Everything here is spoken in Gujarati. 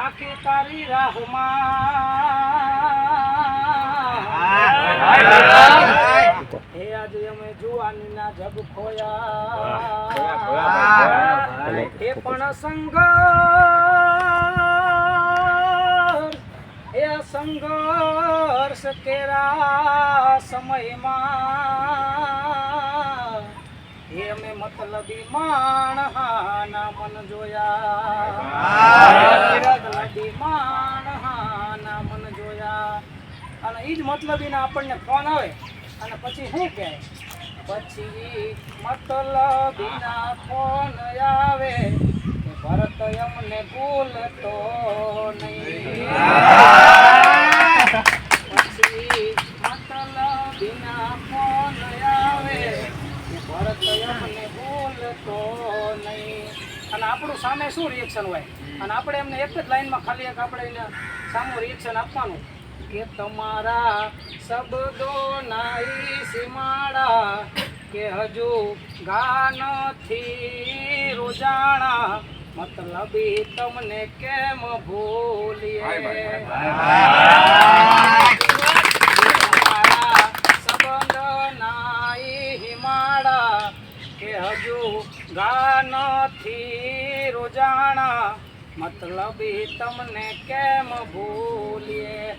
આખી તારી રાહમાં હે આજે અમે જુવાનીના જગ ખોયા હે પણ સંઘર્ષ કેરા સમયમાં હે અમે મતલબી માણહાના મન જોયા મતલબી માણહાના મન જોયા અને ઈ જ મતલબીના આપણને ફોન આવે અને પછી શું કહે પછી મતલબીના ફોન આવે કે ભરત અમને ભૂલતો નહીં પછી મતલબીના ફોન આવે કે ભરત અમને ભૂલતો નહીં અને આપણું સામે શું રિએક્શન હોય અને આપણે એમને એક જ લાઈનમાં ખાલી એક આપણે એને સામું રિએક્શન આપવાનું કે તમારા શબ્દો નાઈ સીમાડા કે હજુ ગાનથી રોજાણા મતલબી તમને કેમ ભૂલીએ તમારા શબ્દ નાઈ હિમાડા કે હજુ ગાનથી રોજાણા મતલબી તમને કેમ ભૂલીએ